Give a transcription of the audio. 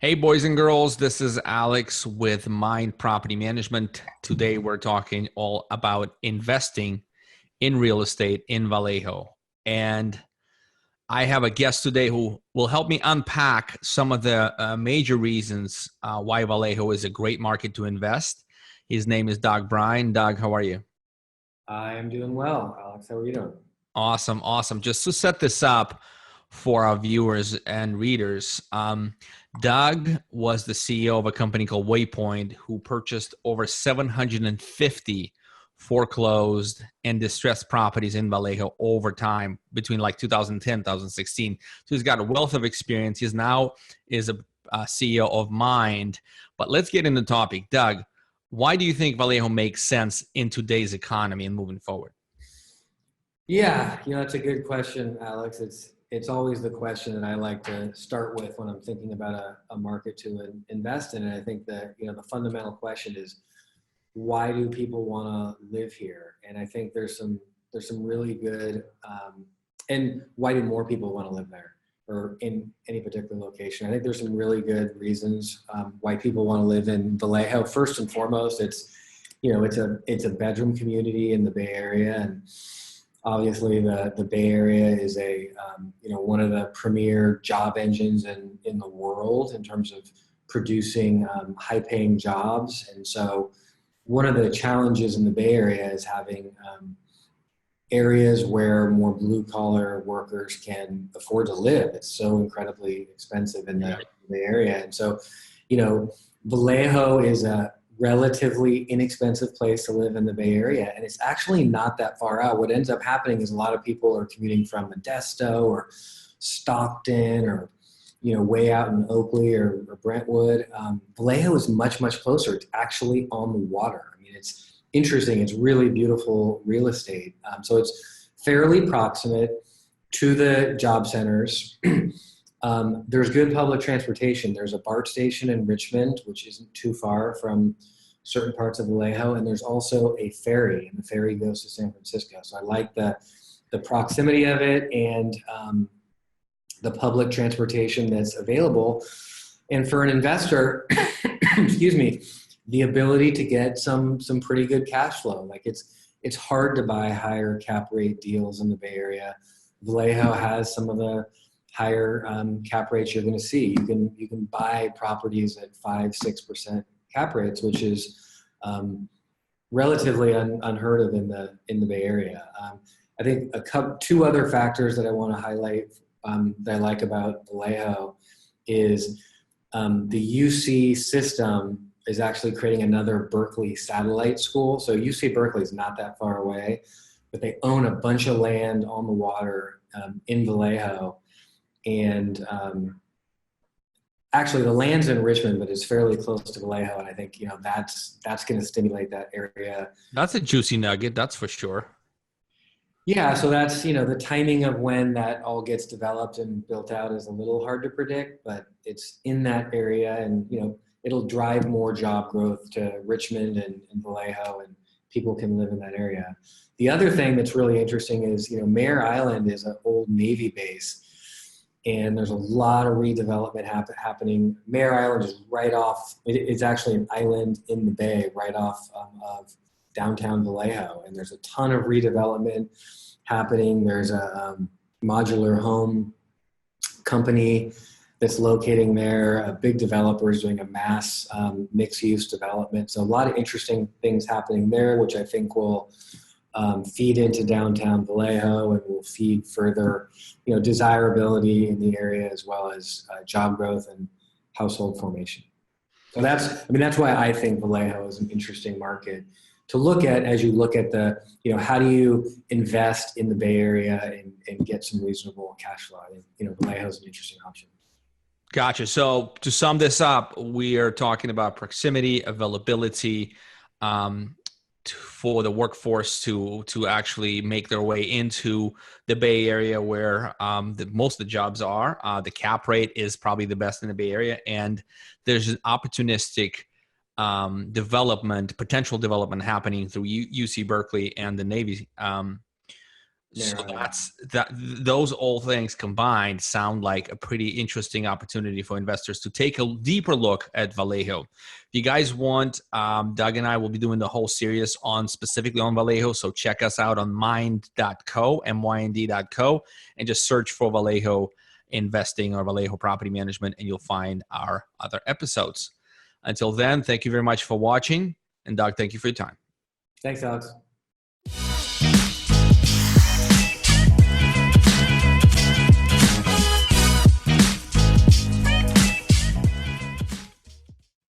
Hey, boys and girls, this is Alex with Mynd Property Management. Today, we're talking all about investing in real estate in Vallejo. And I have a guest today who will help me unpack some of the major reasons why Vallejo is a great market to invest. His name is Doug Brien. Doug, how are you? I am doing well, Alex. How are you doing? Awesome, awesome. Just to set this up for our viewers and readers, Doug was the CEO of a company called Waypoint, who purchased over 750 foreclosed and distressed properties in Vallejo over time between like 2010 2016. So he's got a wealth of experience. He's now is a CEO of Mynd. But let's get into the topic. Doug, why do you think Vallejo makes sense in today's economy and moving forward? Yeah, that's a good question, Alex. It's always the question that I like to start with when I'm thinking about a market to invest in. And I think that the fundamental question is, why do people want to live here? And I think there's some really good and why do more people want to live there or in any particular location? I think there's some really good reasons why people want to live in Vallejo. First and foremost, it's a bedroom community in the Bay Area, and obviously the Bay Area is one of the premier job engines in the world in terms of producing high-paying jobs. And so one of the challenges in the Bay Area is having areas where more blue-collar workers can afford to live. It's so incredibly expensive in the Bay Area. And so, Vallejo is a relatively inexpensive place to live in the Bay Area, and it's actually not that far out. What ends up happening is a lot of people are commuting from Modesto or Stockton or way out in Oakley or Brentwood. Vallejo is much closer. It's actually on the water. I mean, it's interesting. It's really beautiful real estate. So it's fairly proximate to the job centers. There's good public transportation. There's a BART station in Richmond, which isn't too far from certain parts of Vallejo, and there's also a ferry, and the ferry goes to San Francisco. So I like the proximity of it and the public transportation that's available. And for an investor, excuse me, the ability to get some pretty good cash flow. Like it's hard to buy higher cap rate deals in the Bay Area. Vallejo has some of the higher cap rates you're going to see. You can buy properties at 5-6% cap rates, which is relatively unheard of in the Bay Area. I think two other factors that I want to highlight that I like about Vallejo is the UC system is actually creating another Berkeley satellite school. So UC Berkeley is not that far away, but they own a bunch of land on the water in Vallejo. And actually, the land's in Richmond, but it's fairly close to Vallejo, and I think that's going to stimulate that area. That's a juicy nugget, that's for sure. Yeah, so that's the timing of when that all gets developed and built out is a little hard to predict, but it's in that area, and it'll drive more job growth to Richmond and Vallejo, and people can live in that area. The other thing that's really interesting is Mare Island is an old Navy base. And there's a lot of redevelopment happening. Mare Island is right off, it's actually an island in the bay right off of downtown Vallejo. And there's a ton of redevelopment happening. There's a modular home company that's locating there. A big developer is doing a mass mixed-use development. So a lot of interesting things happening there, which I think will feed into downtown Vallejo and will feed further, desirability in the area as well as job growth and household formation. So that's why I think Vallejo is an interesting market to look at as you look at how do you invest in the Bay Area and get some reasonable cash flow. I think, Vallejo is an interesting option. Gotcha. So to sum this up, we are talking about proximity, availability, for the workforce to actually make their way into the Bay Area where most of the jobs are. The cap rate is probably the best in the Bay Area, and there's an opportunistic potential development happening through UC Berkeley and the Navy So narrowing. those all things combined sound like a pretty interesting opportunity for investors to take a deeper look at Vallejo. If you guys want, Doug and I will be doing the whole series on specifically on Vallejo. So check us out on mynd.co, MYND.co, and just search for Vallejo Investing or Vallejo Property Management, and you'll find our other episodes. Until then, thank you very much for watching. And Doug, thank you for your time. Thanks, Alex.